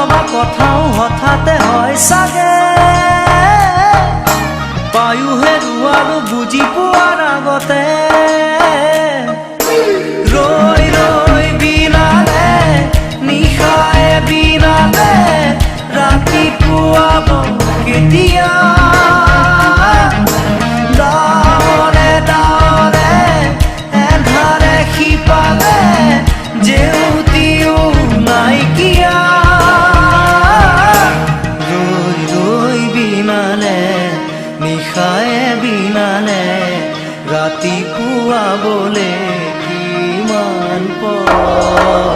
নভবা কথাও হঠাতে হয় চাগে পায়ো হেৰুৱালো বুজি পোৱাৰ আগতে ৰৈ ৰৈ বিনালে নিশায়ে বিনালে ৰাতিপুৱাব কেতিয়া ডাৱৰে ডাৱৰে এন্ধাৰে সিপালে জেউতিও নাইকিয়া ৰৈ ৰৈ বিনালে নিশায়ে বিনালে ৰাতিপুৱাবলে কিমান পৰ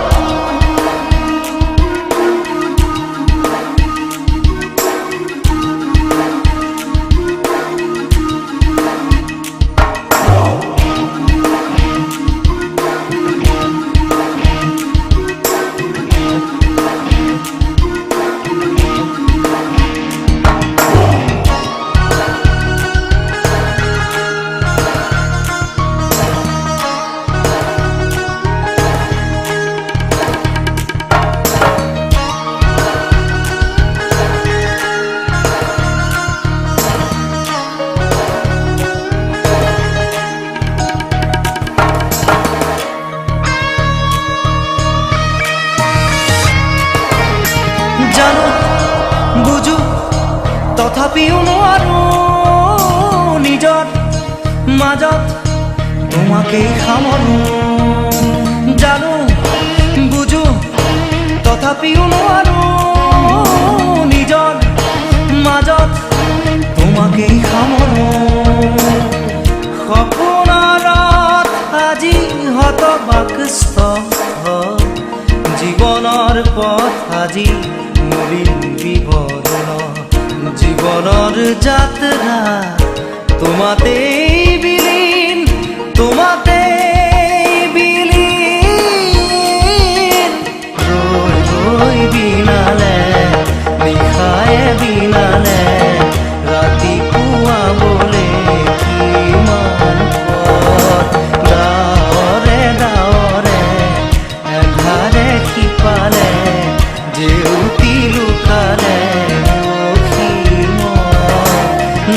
জানো বুঝো তথাপিও নোৱাৰো নিজৰ মাজত তোমাকেই সামৰো জানো বুঝো তথাপিও নোৱাৰো নিজৰ মাজত তোমাকেই সামৰো সপোনত আজি হতবাকস্থ জীৱনৰ পথ আজি মলিন বিৱৰণ জীৱনৰ যাত্ৰা তোমাতেই বিলীন তোমাতেই বিলীন ৰৈ ৰৈ বিনালে নিশায়ে বিনালে ৰাতিপুৱাবলে কিমান পথ ডাৱৰে ডাৱৰে এন্ধাৰে সিপালে জেউতি লুকালে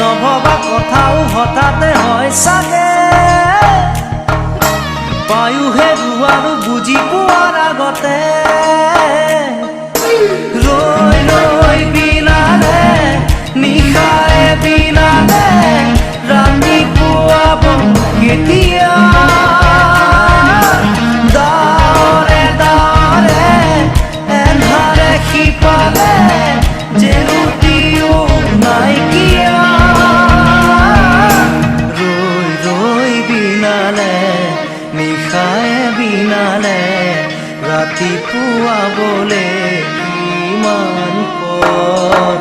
নভবা কথাও হঠাতে হয় চাগে পায়ো হেৰুৱালো বুজি পোৱাৰ আগতে ৰৈ ৰৈ বিনালে নিশায়ে বিনালে ৰাতিপুৱাব কেতিয়া ডাৱৰে ডাৱৰে এন্ধাৰে সিপালে জেউতিও নাইকিয়া ৰৈ ৰৈ বিনালে নিশায়ে বিনালে ৰাতিপুৱাবলে কিমান পথ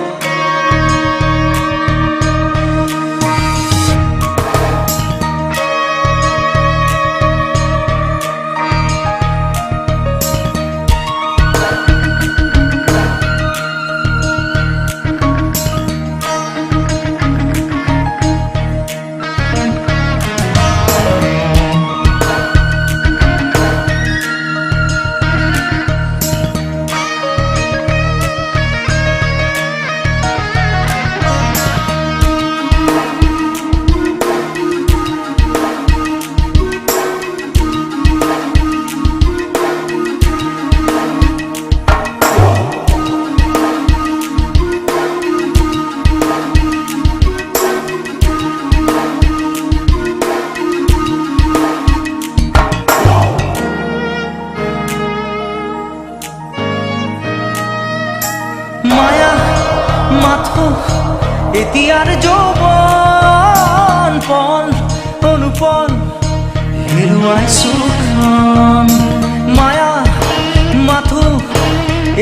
মায়া মাথো এতিয়াৰ যৌৱন পল অনুপল হেৰুৱাইছো মায়া মাথো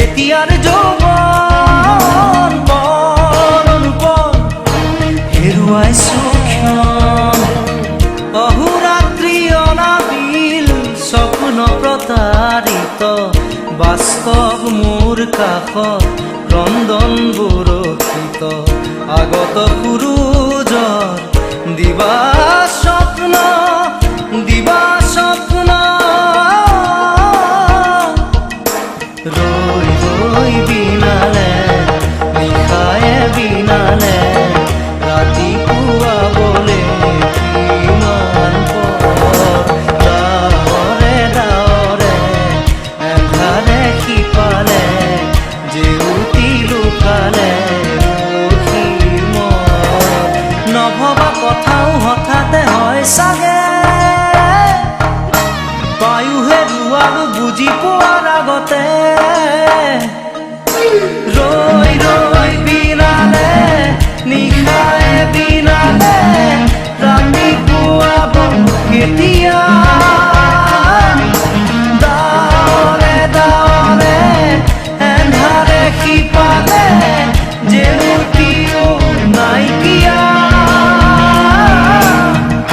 এতিয়াৰ যৌৱন পল অনুপল হেৰুৱাইছো অহোৰাত্ৰি অনাবিল স্বপ্ন প্ৰতাৰিত বাস্তৱ মোৰ কাষত ক্ৰন্দন বৰষিত আগত সূৰুজৰ দিবা স্বপ্ন ৰৈ ৰৈ বিনা আগতে ৰৈ ৰৈ বিনালে নিশায়ে বিনালে ৰাতিপুৱাব কেতিয়া ডাৱৰে ডাৱৰে এন্ধাৰে সিপালে জেউতিও নাইকিয়া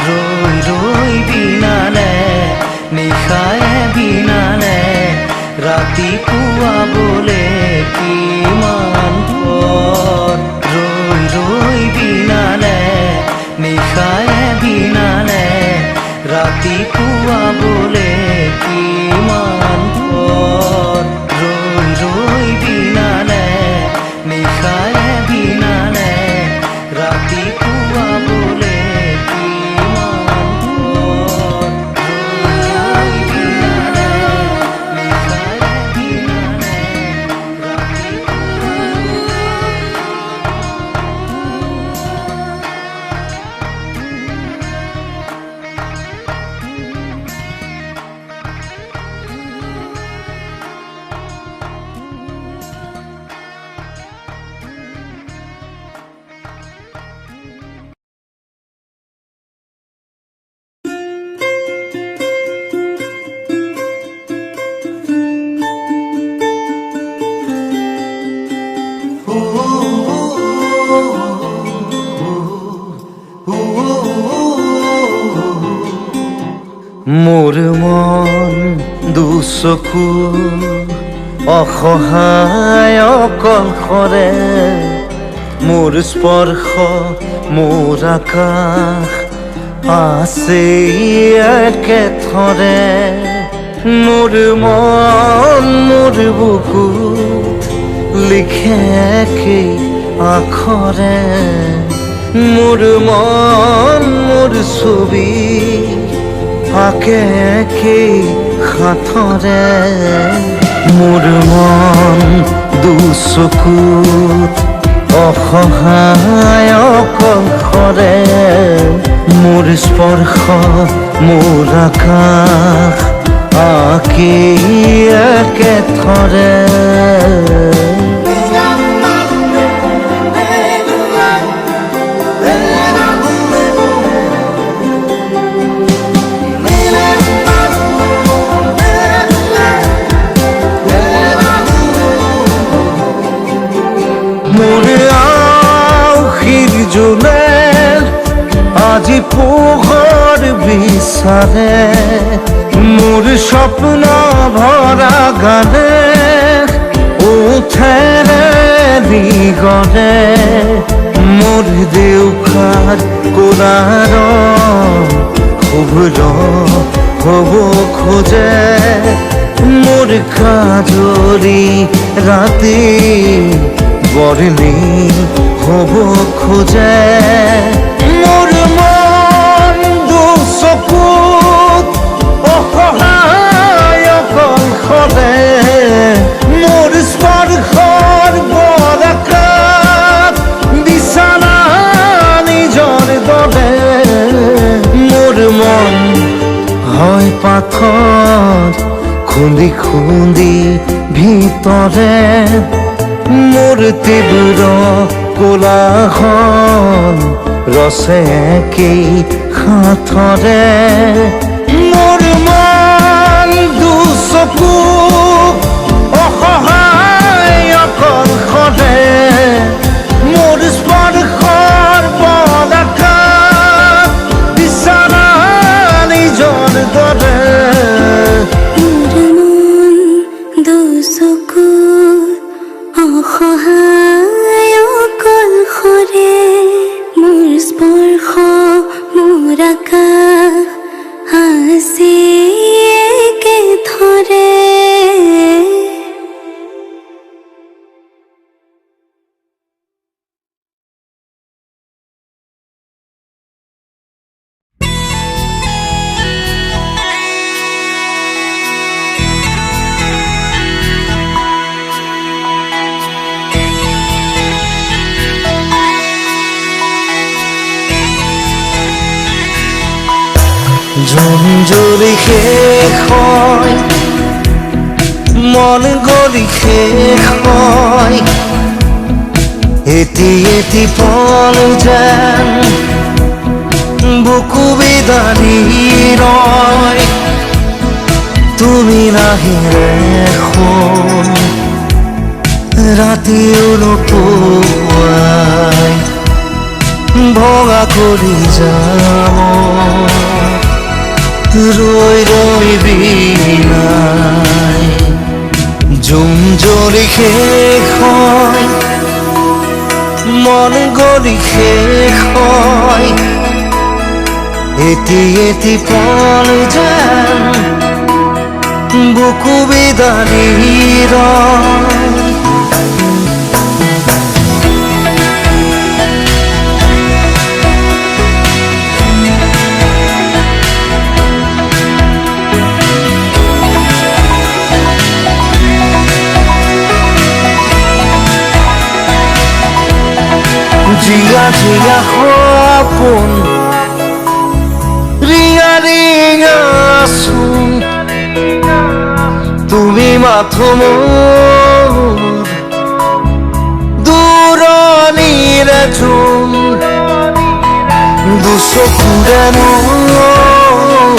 ৰৈ ৰৈ বিনালে নিশায়ে বিনালে ৰাতিপুৱাবলে কিমান পৰ ৰৈ ৰৈ বিনালে নিশায়ে বিনালে ৰাতিপুৱাবলে কিমান পৰ ৰৈ ৰৈ বিনালে নিশায়ে বিনালে ৰাতিপুৱাবলে কিমান পৰ ৰৈ বিনালে নিশায়ে বিনালে মোৰ মন দুচকু অসহায় অকলশৰে মোৰ স্পৰ্শ মোৰ আকাশ আছে একেথৰে মোৰ মন মোৰ বুকুত লিখে একেই আখৰে মোৰ মন মোৰ ছবি আঁকে একেই সাঁথৰে মোৰ মন দুচকুত অসহায় অকলশৰে মোৰ স্পৰ্শ মোৰ আকাশ আঁকি একেথৰে আজি পোহৰ বিচাৰে মোৰ স্বপ্ন ভৰা গানে উঠেৰে দিগনে মোৰ দেউখাৰ কোলাৰ শুভ্ৰ হ'ব খোজে মোৰ কাজৰি ৰাতি বৰলি হ'ব খোজে মোৰ মন দুচকুত অসহায় অকলশৰে মোৰ স্পৰ্শৰ বৰকাত বিছানা নিজৰ দৰে মোৰ মন হয় পাথৰ খুন্দি খুন্দি ভিতৰে মোৰ তীব্ৰ কোলাহল ৰসে একেই সাঁথৰে মোৰ মন দুচকু অসহায় অকলশৰে মোৰ স্পৰ্শৰ বৰকাত বিছানা নিজৰ দৰে অসহায় অকলশৰে মোৰ স্পৰ্শ মোৰ আকাশ আছে একেথৰে ঝুমঝুৰি শেষ হয় মন গলি শেষ হয় এটি এটি পল যেন বুকু বিদাৰি ৰয় তুমি নাহিলে এখন ৰাতিও নোপোৱাই ভঙা কৰি যাম ৰৈ ৰৈ বিনাই জুম জ্বলি শেষ হয় মন গলি শেষ হয় এটি এটি পল যেন বুকু বিদাৰি ৰয় জিয়া জিয়া সপোন ৰিঙা ৰিঙা চোন তুমি মাথো মোৰ দূৰণিৰে চোন দুচকুৰে মোৰ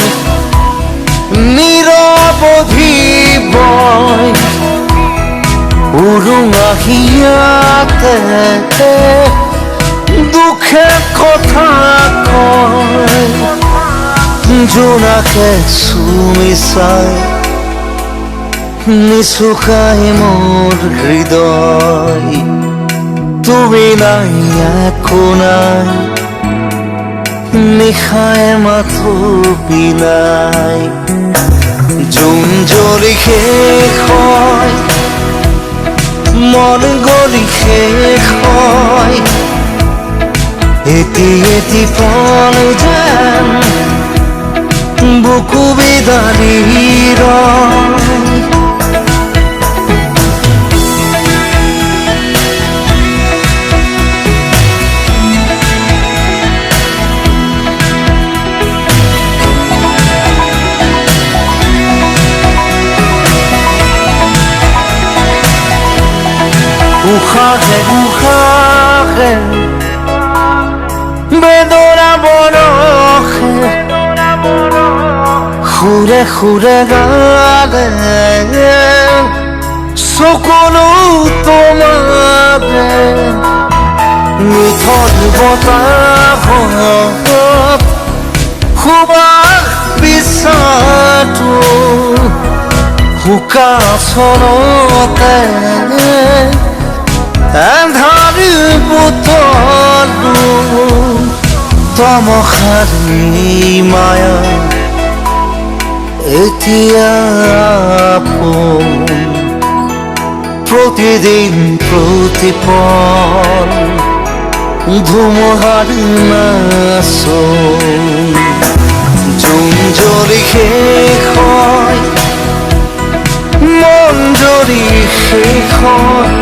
নিৰৱধি বয় উৰুঙা হিয়াতে দুখে কথা কয় জোনাকে চুমি চাই নিচুকাই মোৰ হৃদয় তুমি নাই একো নাই নিশায় মাথো পিলাই জুম জ্বলি শেষ হয় মন গলি শেষ হয় এটি এটি পল যেন বুকু বিদাৰি ৰয় উশাহে উশাহে বেদনা বৰষে সুৰে সুৰে গালে চকুলো তোমাৰে মিঠল বতাহত সুবাস বিচাৰটো শুকাচলতে এন্ধাৰ বুটলো তমসাৰী মায়া এতিয়া আপোন প্ৰতিদিন প্ৰতিপল ধুমুহাৰ নাচোন জুম জ্বলি শেষ হয় মন জ্বলি শেষ হয়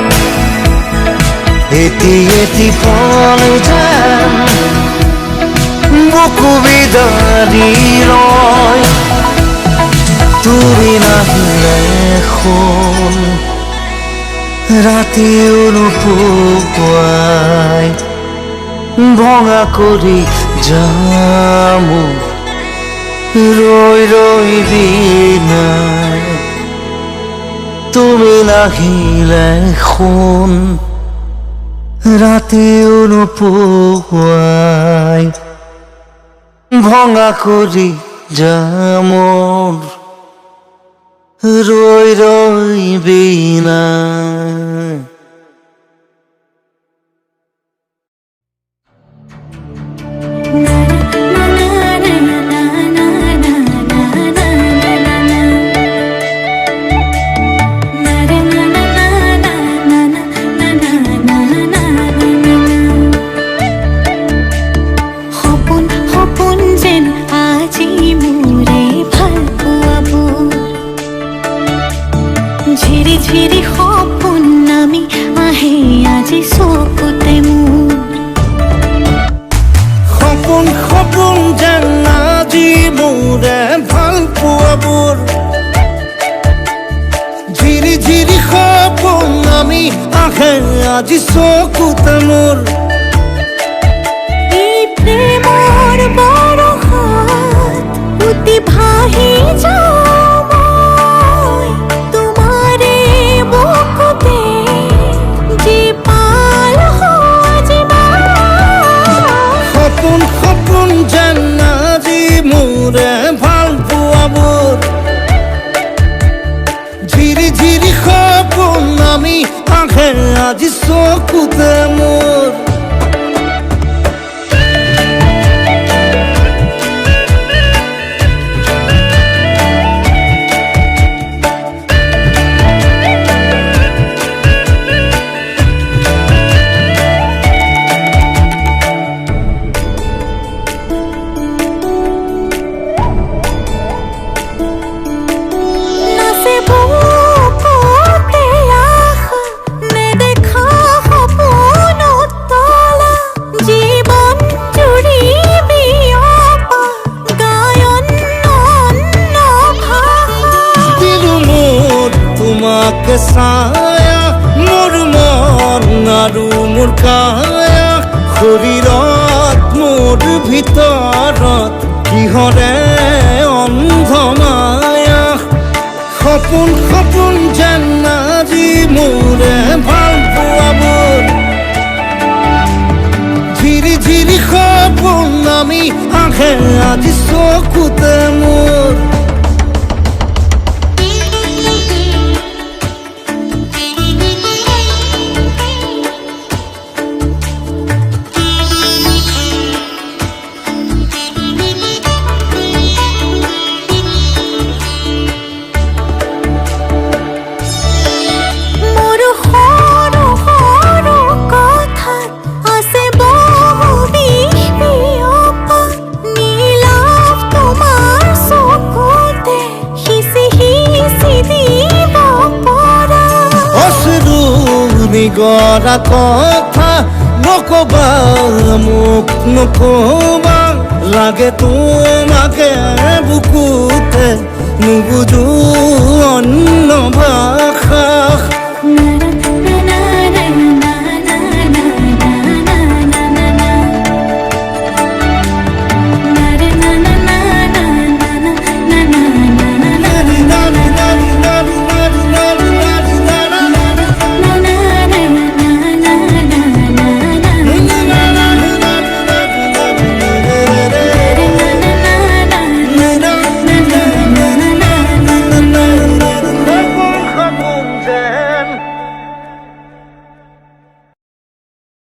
এটি এটি পল যেন বুকু বিদাৰি ৰয় তুমি নাহিলে এখন ৰাতিও নোপোৱাই ভঙা কৰি যাম ৰৈ ৰৈ বিনাই তুমি নাহিলে এখন ৰাতিও নোপোৱাই ভঙা কৰি যাম ৰৈ ৰৈ বিনাই ঝিৰি সপোন নামি আহে আজি চকুতে মোৰ সপোন সপোন যেন আজি মোৰে ভাল পোৱাবোৰ ঝিৰি আমি আহে আজি চকুতে মোৰ এই প্ৰেমৰ বৰষাত উতি ভাহি যাওঁ মই তোমাৰে বুকুতে যে পাল সপোন সপোন যেন আজি মোৰে ভাল পোৱাবোৰ ঝিৰি ঝিৰি সপোন আমি আহে আজি চকুতে মোৰ তোমাকে ছায়া মোৰ মন আৰু মোৰ কায়া শৰীৰত মোৰ ভিতৰত কিহৰে অন্ধ মায়া সপোন সপোন যেন আজি মোৰে ভাল পোৱাবোৰ ঝিৰি ঝিৰি সপোন আমি আহে আজি চকুতে মোৰ গৰা কথা নকবা মোক নকবা লাগে তোমাকে